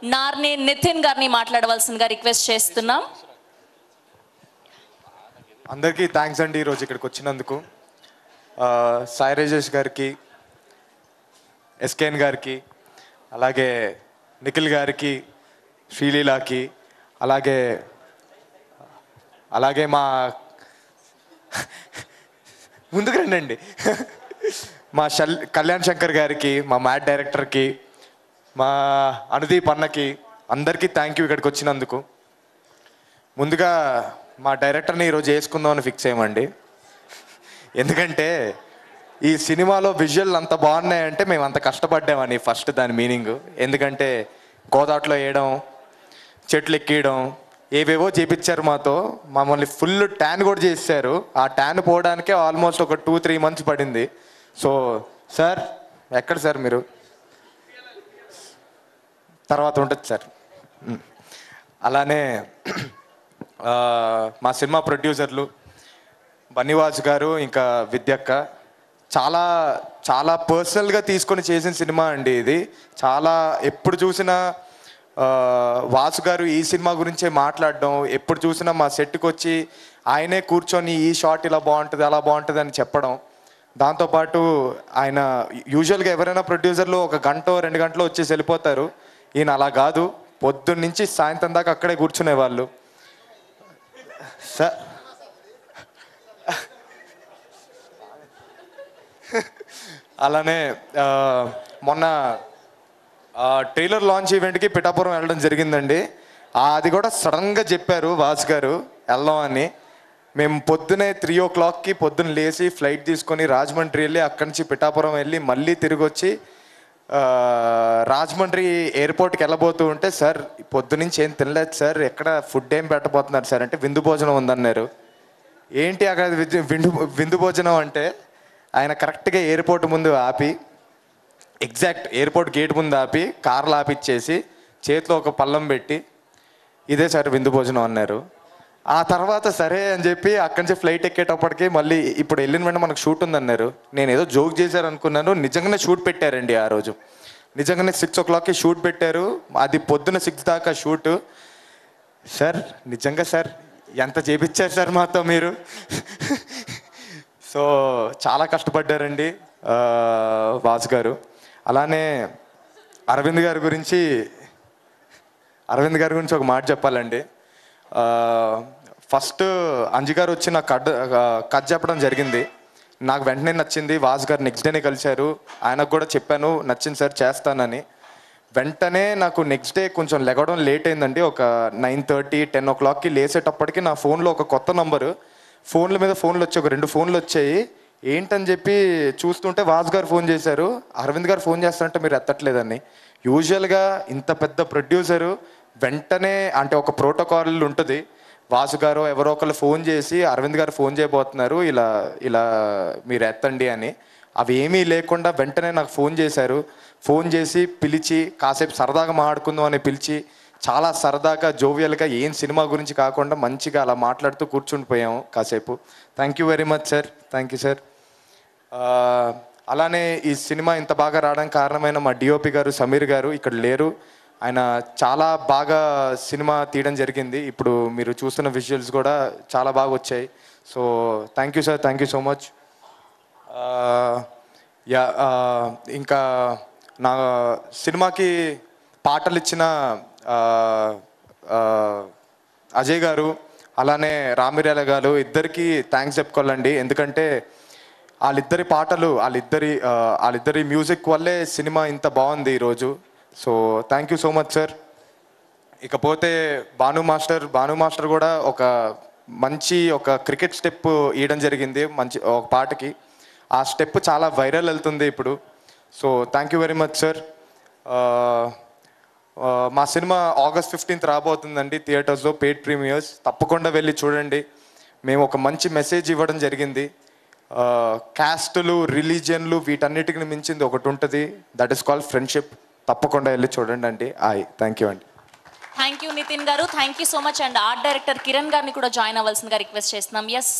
నార్నే నితిన్ గారిని మాట్లాడవలసిందిగా రిక్వెస్ట్ చేస్తున్నాం. అందరికీ థ్యాంక్స్ అండి ఈరోజు ఇక్కడికి వచ్చినందుకు. సాయి రాజేష్ గారికి, ఎస్కేఎన్ గారికి, అలాగే నిఖిల్ గారికి, శ్రీలీలాకి, అలాగే మా ముందుకు రండి మా కళ్యాణ్ శంకర్ గారికి, మా మ్యాట్ డైరెక్టర్కి, మా అనుదీప్ అన్నకి, అందరికీ థ్యాంక్ యూ ఇక్కడికి వచ్చినందుకు. ముందుగా మా డైరెక్టర్ని ఈరోజు వేసుకుందామని ఫిక్స్ అయ్యామండి. ఎందుకంటే ఈ సినిమాలో విజువల్ అంత బాగున్నాయంటే మేము అంత కష్టపడ్డామని ఫస్ట్ దాని మీనింగ్. ఎందుకంటే గోదాట్లో వేయడం, చెట్లు ఎక్కియడం, ఏవేవో చేపించారు మాతో. మమ్మల్ని ఫుల్ ట్యాన్ కూడా చేశారు. ఆ ట్యాన్ పోవడానికే ఆల్మోస్ట్ ఒక 2-3 months పడింది. సో సార్ ఎక్కడ సార్ మీరు? తర్వాత ఉంటుంది సార్. అలానే మా సినిమా ప్రొడ్యూసర్లు బన్నివాస్ గారు, ఇంకా విద్యక్క, చాలా చాలా పర్సనల్గా తీసుకొని చేసిన సినిమా అండి ఇది. చాలా ఎప్పుడు చూసినా వాసు గారు ఈ సినిమా గురించే మాట్లాడడం, ఎప్పుడు చూసినా మా సెట్కి వచ్చి ఆయనే కూర్చొని ఈ షాట్ ఇలా బాగుంటుంది, అలా బాగుంటుంది అని చెప్పడం. దాంతోపాటు ఆయన యూజువల్గా ఎవరైనా ప్రొడ్యూసర్లు 1 గంట 2 గంటలు వచ్చేసి వెళ్ళిపోతారు. ఈయన అలా కాదు, పొద్దున్న నుంచి సాయంత్రం దాకా అక్కడే కూర్చునేవాళ్ళు. సార్ అలానే మొన్న ట్రైలర్ లాంచ్ ఈవెంట్కి పిఠాపురం వెళ్ళడం జరిగిందండి. అది కూడా సడన్గా చెప్పారు వాసు గారు వెళ్దాం అని. మేము పొద్దునే 3 o'clockకి పొద్దున్న లేచి ఫ్లైట్ తీసుకొని రాజమండ్రి వెళ్ళి అక్కడి నుంచి పిఠాపురం వెళ్ళి మళ్ళీ తిరిగి వచ్చి రాజమండ్రి ఎయిర్పోర్ట్కి వెళ్ళబోతూ ఉంటే, సార్ పొద్దునుంచి ఏం తినలేదు సార్, ఎక్కడ ఫుడ్ ఏం పెట్టబోతున్నారు సార్ అంటే విందు భోజనం ఉందన్నారు. ఏంటి అక్కడ విందు భోజనం అంటే, ఆయన కరెక్ట్గా ఎయిర్పోర్ట్ ముందు ఆపి, ఎగ్జాక్ట్ ఎయిర్పోర్ట్ గేట్ ముందు ఆపి కార్లు ఆపిచ్చేసి చేతిలో ఒక పళ్ళం పెట్టి ఇదే సార్ విందు భోజనం అన్నారు. ఆ తర్వాత సరే అని చెప్పి అక్కడి నుంచి ఫ్లైట్ ఎక్కేటప్పటికి మళ్ళీ ఇప్పుడు వెళ్ళిన వెంటనే మనకు షూట్ ఉందన్నారు. నేను ఏదో జోక్ చేశారు అనుకున్నాను, నిజంగానే షూట్ పెట్టారండి ఆ రోజు. నిజంగానే 6 o'clockకి షూట్ పెట్టారు. అది పొద్దున్న 6 దాకా షూటు. సార్ నిజంగా సార్ ఎంత చేపించారు సార్ మాతో మీరు. సో చాలా కష్టపడ్డారండి వాసు గారు. అలానే అరవింద్ గారి గురించి ఒక మాట చెప్పాలండి. ఫస్ట్ అంజు గారు వచ్చి నాకు కథ చెప్పడం జరిగింది. నాకు వెంటనే నచ్చింది. వాసు గారు నెక్స్ట్ డేనే కలిశారు. ఆయనకు కూడా చెప్పాను నచ్చింది సార్ చేస్తానని. వెంటనే నాకు నెక్స్ట్ డే కొంచెం లెగడం లేట్ అయిందండి. ఒక 9:30, 10 o'clockకి లేసేటప్పటికి నా ఫోన్లో ఒక కొత్త నంబరు, ఫోన్ల మీద ఫోన్లు వచ్చాయి, ఒక 2 ఫోన్లు వచ్చాయి. ఏంటని చెప్పి చూస్తుంటే వాసు గారు ఫోన్ చేశారు. అరవింద్ గారు ఫోన్ చేస్తారంటే మీరు ఎత్తట్లేదని. యూజువల్గా ఇంత పెద్ద ప్రొడ్యూసరు వెంటనే అంటే ఒక ప్రోటోకాల్ ఉంటుంది. వాసు గారు ఎవరో ఒకళ్ళు ఫోన్ చేసి అరవింద్ గారు ఫోన్ చేయబోతున్నారు, ఇలా ఇలా మీరు ఎత్తండి అని. అవి ఏమీ లేకుండా వెంటనే నాకు ఫోన్ చేశారు. ఫోన్ చేసి పిలిచి కాసేపు సరదాగా మాట్లాడుకుందాం అని పిలిచి చాలా సరదాగా జోవియల్గా ఏం సినిమా గురించి కాకుండా మంచిగా అలా మాట్లాడుతూ కూర్చుండిపోయాము కాసేపు. Thank you very much sir. Thank you sir. అలానే ఈ సినిమా ఇంత బాగా రావడానికి కారణమైన మా డిఓపి గారు సమీర్ గారు ఇక్కడ లేరు. ఆయన చాలా బాగా సినిమా తీయడం జరిగింది. ఇప్పుడు మీరు చూస్తున్న విజువల్స్ కూడా చాలా బాగా వచ్చాయి. So thank you sir, thank you so much. ఇంకా నా సినిమాకి పాటలు ఇచ్చిన అజయ్ గారు అలానే రామిర్యాల గారు ఇద్దరికి థ్యాంక్స్ చెప్పుకోవాలండి. ఎందుకంటే వాళ్ళిద్దరి పాటలు వాళ్ళిద్దరి మ్యూజిక్ వల్లే సినిమా ఇంత బాగుంది ఈరోజు. So thank you so much sir. ఇకపోతే భాను మాస్టర్ కూడా ఒక మంచి క్రికెట్ స్టెప్ ఇవ్వడం జరిగింది మంచి ఒక పాటకి. ఆ స్టెప్ చాలా వైరల్ వెళ్తుంది ఇప్పుడు. So thank you very much sir. మా సినిమా August 15th రాబోతుందండి థియేటర్స్లో, పెయిడ్ ప్రీమియర్స్. తప్పకుండా వెళ్ళి చూడండి. మేము ఒక మంచి మెసేజ్ ఇవ్వడం జరిగింది. క్యాస్టులు, రిలీజియన్లు వీటన్నిటిని మించింది ఒకటి ఉంటుంది, దట్ ఈస్ కాల్డ్ ఫ్రెండ్షిప్. తప్పకుండా వెళ్ళి చూడండి అండి. థ్యాంక్ యూ అండి. థ్యాంక్ యూ నితిన్ గారు. Thank you so much. And art director Kiran గారిని కూడా జాయిన్ అవ్వాల్సిందిగా రిక్వెస్ట్ చేస్తున్నాం. ఎస్.